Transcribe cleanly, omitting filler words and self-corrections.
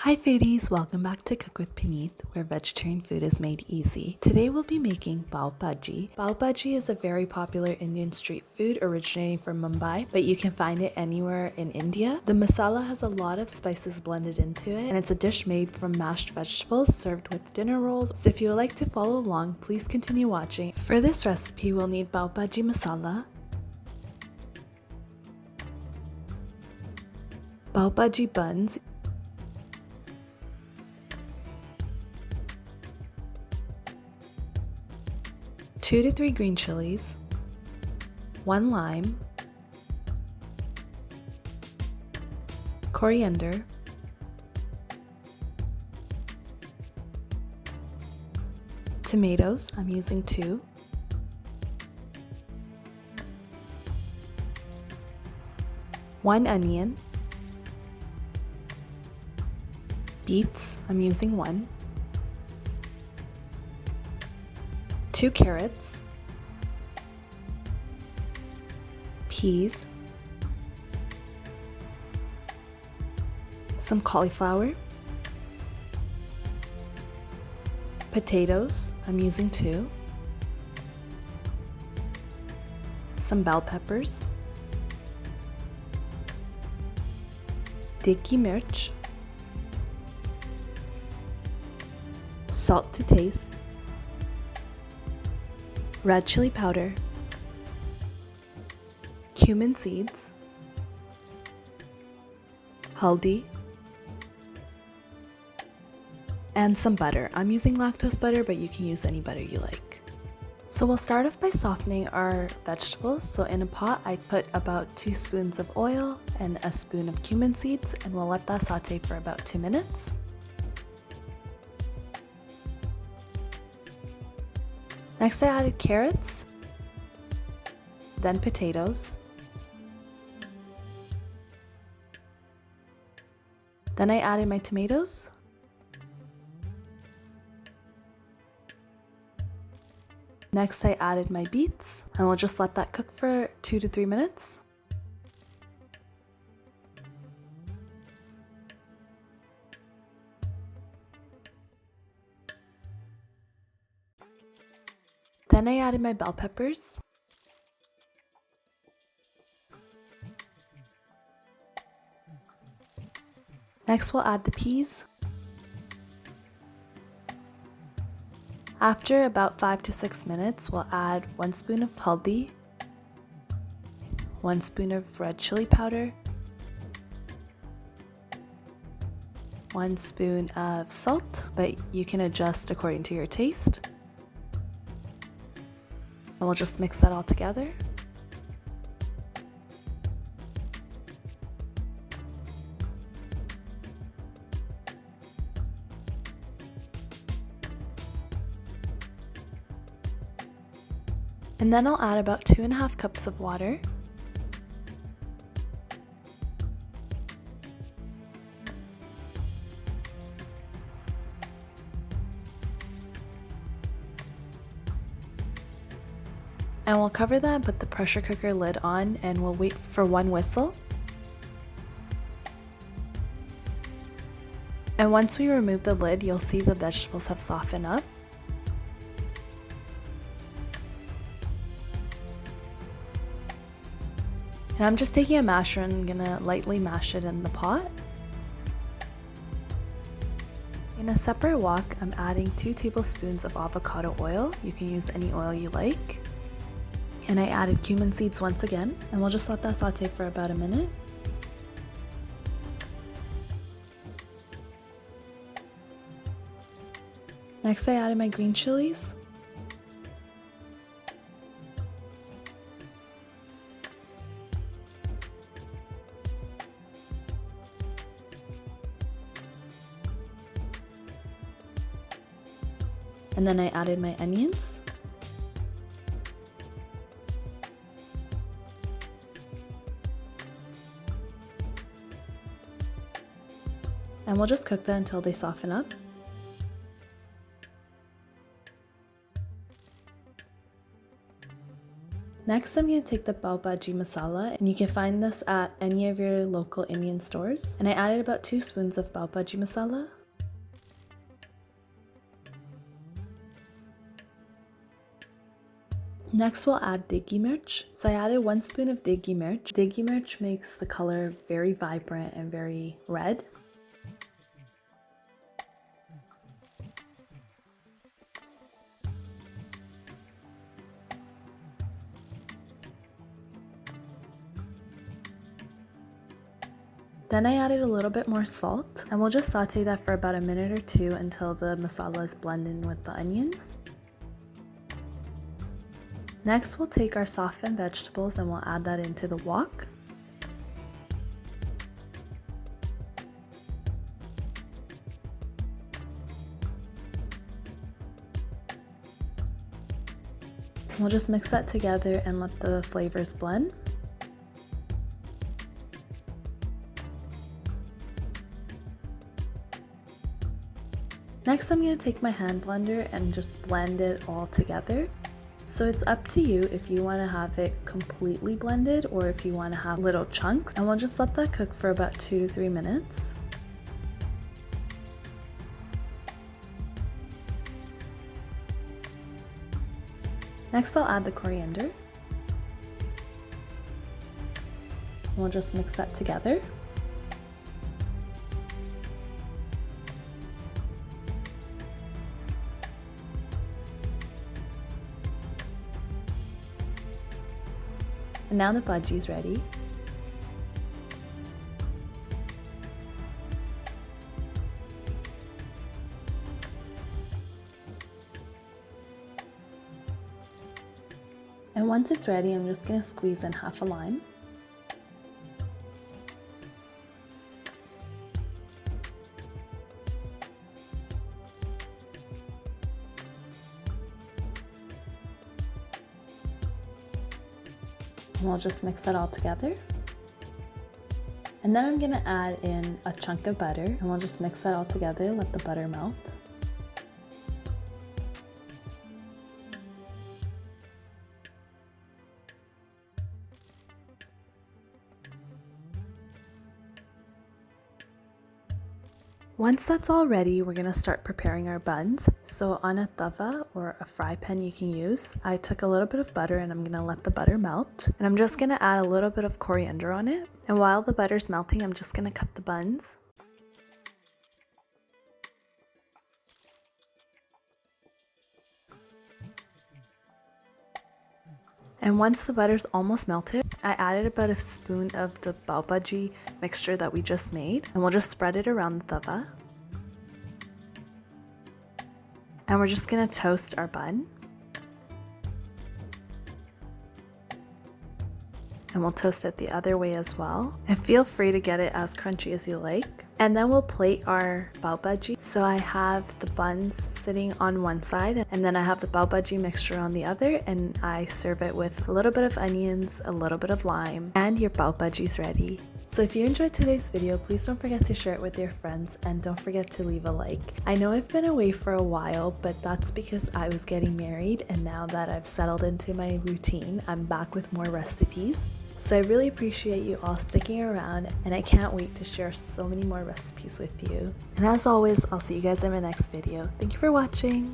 Hi foodies, welcome back to Cook with Puneet, where vegetarian food is made easy. Today we'll be making Pav Bhaji. Pav Bhaji is a very popular Indian street food originating from Mumbai, but you can find it anywhere in India. The masala has a lot of spices blended into it, and it's a dish made from mashed vegetables served with dinner rolls. So if you would like to follow along, please continue watching. For this recipe, we'll need Pav Bhaji masala, Pav Bhaji buns, two to three green chilies, 1 lime, coriander, tomatoes, I'm using 2, one onion, beets, I'm using 1, 2 carrots, peas, some cauliflower, potatoes, I'm using 2, some bell peppers, tikki mirch, salt to taste, red chili powder, cumin seeds, haldi, and some butter. I'm using lactose butter, but you can use any butter you like. So we'll start off by softening our vegetables. So in a pot, I put about 2 spoons of oil and a spoon of cumin seeds, and we'll let that saute for about 2 minutes. Next, I added carrots, then potatoes, then I added my tomatoes, next I added my beets, and we'll just let that cook for 2 to 3 minutes. Then I added my bell peppers, next we'll add the peas. After about 5 to 6 minutes, we'll add 1 spoon of haldi, 1 spoon of red chili powder, 1 spoon of salt, but you can adjust according to your taste. And we'll just mix that all together. And then I'll add about 2.5 cups of water. And we'll cover that and put the pressure cooker lid on, and we'll wait for 1 whistle. And once we remove the lid, you'll see the vegetables have softened up. And I'm just taking a masher and I'm gonna lightly mash it in the pot. In a separate wok, I'm adding 2 tablespoons of avocado oil. You can use any oil you like. And I added cumin seeds once again, and we'll just let that saute for about a minute. Next, I added my green chilies. And then I added my onions. And we'll just cook that until they soften up. Next, I'm going to take the Pav Bhaji masala, and you can find this at any of your local Indian stores. And I added about 2 spoons of Pav Bhaji masala. Next, we'll add degi mirch. So I added 1 spoon of degi mirch. Degi mirch makes the color very vibrant and very red. Then I added a little bit more salt, and we'll just saute that for about a minute or 2 until the masala is blended in with the onions. Next, we'll take our softened vegetables and we'll add that into the wok. We'll just mix that together and let the flavors blend. Next, I'm going to take my hand blender and just blend it all together. So it's up to you if you want to have it completely blended or if you want to have little chunks. And we'll just let that cook for about 2 to 3 minutes. Next, I'll add the coriander. We'll just mix that together. And now the bhaji is ready. And once it's ready, I'm just going to squeeze in half a lime. And we'll just mix that all together. And then I'm going to add in a chunk of butter, and we'll just mix that all together, let the butter melt. Once that's all ready, we're going to start preparing our buns. So on a tawa or a fry pan you can use, I took a little bit of butter and I'm going to let the butter melt. And I'm just going to add a little bit of coriander on it. And while the butter's melting, I'm just going to cut the buns. And once the butter's almost melted, I added about a spoon of the pav bhaji mixture that we just made, and we'll just spread it around the tawa. And we're just gonna toast our bun. And we'll toast it the other way as well. And feel free to get it as crunchy as you like. And then we'll plate our pav bhaji. So I have the buns sitting on one side, and then I have the pav bhaji mixture on the other, and I serve it with a little bit of onions, a little bit of lime, and your pav bhaji's ready. So if you enjoyed today's video, please don't forget to share it with your friends, and don't forget to leave a like. I know I've been away for a while, but that's because I was getting married, and now that I've settled into my routine, I'm back with more recipes. So I really appreciate you all sticking around, and I can't wait to share so many more recipes with you. And as always, I'll see you guys in my next video. Thank you for watching.